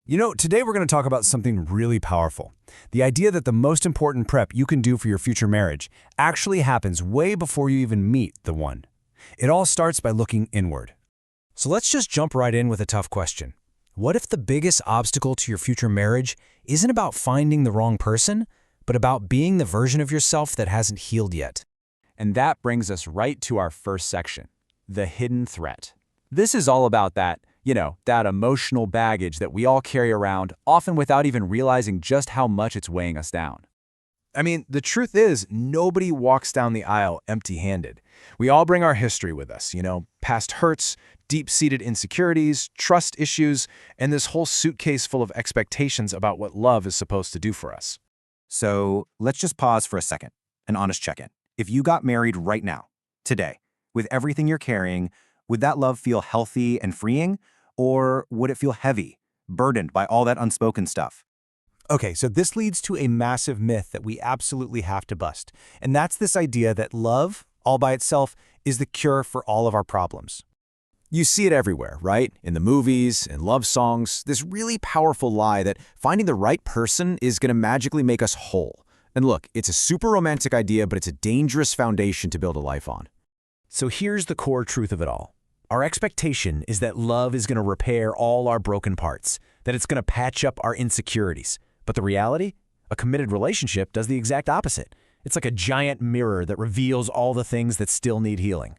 Today we're going to talk about something really powerful. The idea that the most important prep you can do for your future marriage actually happens way before you even meet the one. It all starts by looking inward. So let's just jump right in with a tough question. What if the biggest obstacle to your future marriage isn't about finding the wrong person, but about being the version of yourself that hasn't healed yet? And that brings us right to our first section, the hidden threat. This is all about that emotional baggage that we all carry around, often without even realizing just how much it's weighing us down. The truth is, nobody walks down the aisle empty-handed. We all bring our history with us, past hurts, deep-seated insecurities, trust issues, and this whole suitcase full of expectations about what love is supposed to do for us. So let's just pause for a second, an honest check-in. If you got married right now, today, with everything you're carrying, would that love feel healthy and freeing? Or would it feel heavy, burdened by all that unspoken stuff? Okay, so this leads to a massive myth that we absolutely have to bust. And that's this idea that love, all by itself, is the cure for all of our problems. You see it everywhere, right? In the movies, in love songs, this really powerful lie that finding the right person is going to magically make us whole. And look, it's a super romantic idea, but it's a dangerous foundation to build a life on. So here's the core truth of it all. Our expectation is that love is going to repair all our broken parts, that it's going to patch up our insecurities. But the reality? A committed relationship does the exact opposite. It's like a giant mirror that reveals all the things that still need healing.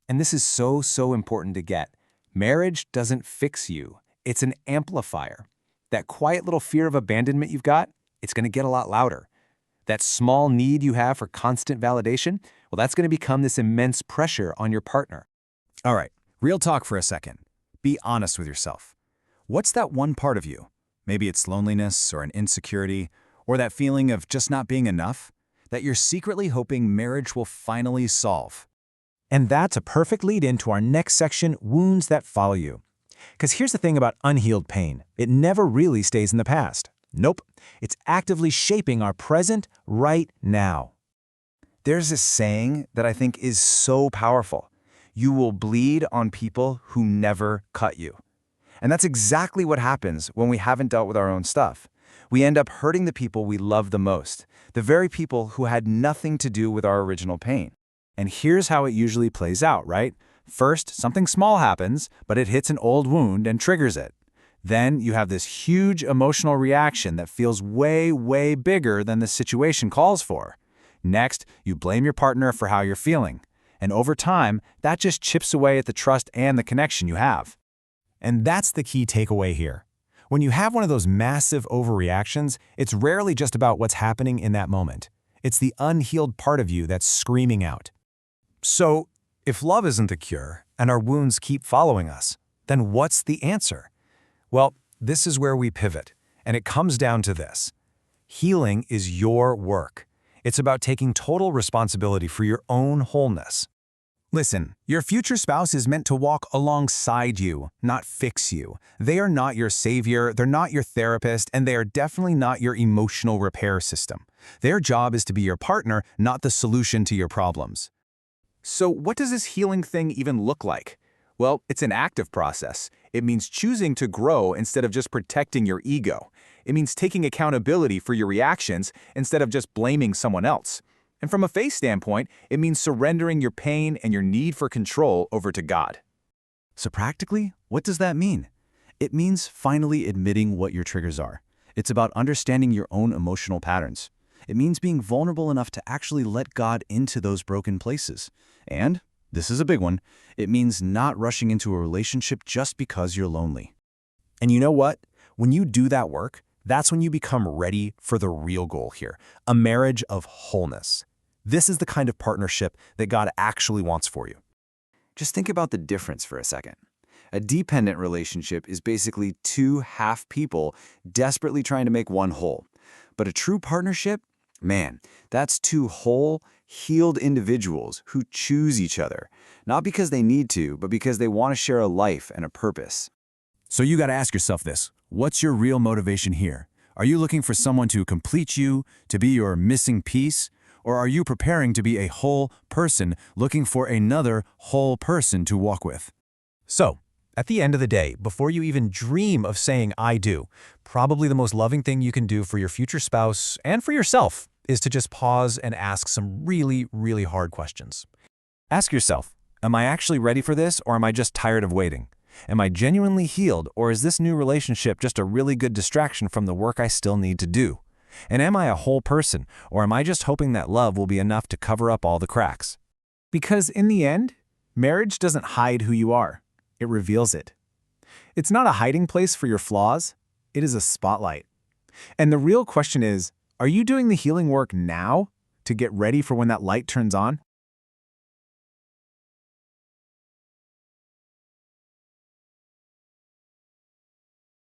And this is so important to get. Marriage doesn't fix you. It's an amplifier. That quiet little fear of abandonment you've got, it's going to get a lot louder. That small need you have for constant validation, well, that's going to become this immense pressure on your partner. All right, real talk for a second. Be honest with yourself. What's that one part of you? Maybe it's loneliness or an insecurity, or that feeling of just not being enough, that you're secretly hoping marriage will finally solve. And that's a perfect lead into our next section, wounds that follow you. Because here's the thing about unhealed pain. It never really stays in the past. Nope, it's actively shaping our present right now. There's this saying that I think is so powerful. You will bleed on people who never cut you. And that's exactly what happens when we haven't dealt with our own stuff. We end up hurting the people we love the most, the very people who had nothing to do with our original pain. And here's how it usually plays out, right? First, something small happens, but it hits an old wound and triggers it. Then you have this huge emotional reaction that feels way bigger than the situation calls for. Next, you blame your partner for how you're feeling. And over time, that just chips away at the trust and the connection you have. And that's the key takeaway here. When you have one of those massive overreactions, it's rarely just about what's happening in that moment. It's the unhealed part of you that's screaming out. So, if love isn't the cure, and our wounds keep following us, then what's the answer? Well, this is where we pivot, and it comes down to this. Healing is your work. It's about taking total responsibility for your own wholeness. Listen, your future spouse is meant to walk alongside you, not fix you. They are not your savior, they're not your therapist, and they are definitely not your emotional repair system. Their job is to be your partner, not the solution to your problems. So what does this healing thing even look like? Well, it's an active process. It means choosing to grow instead of just protecting your ego. It means taking accountability for your reactions instead of just blaming someone else. And from a faith standpoint, it means surrendering your pain and your need for control over to God. So practically, what does that mean? It means finally admitting what your triggers are. It's about understanding your own emotional patterns. It means being vulnerable enough to actually let God into those broken places. And, this is a big one, it means not rushing into a relationship just because you're lonely. And you know what? When you do that work, that's when you become ready for the real goal here, a marriage of wholeness. This is the kind of partnership that God actually wants for you. Just think about the difference for a second. A dependent relationship is basically two half people desperately trying to make one whole. But a true partnership? Man, that's two whole, healed individuals who choose each other, not because they need to, but because they want to share a life and a purpose. So you got to ask yourself this. What's your real motivation here? Are you looking for someone to complete you, to be your missing piece? Or are you preparing to be a whole person looking for another whole person to walk with? So, At the end of the day, before you even dream of saying I do, probably the most loving thing you can do for your future spouse and for yourself is to just pause and ask some really, really hard questions. Ask yourself, am I actually ready for this, or am I just tired of waiting? Am I genuinely healed, or is this new relationship just a really good distraction from the work I still need to do? And am I a whole person, or am I just hoping that love will be enough to cover up all the cracks? Because in the end, marriage doesn't hide who you are. It reveals it. It's not a hiding place for your flaws. It is a spotlight. And the real question is, are you doing the healing work now to get ready for when that light turns on?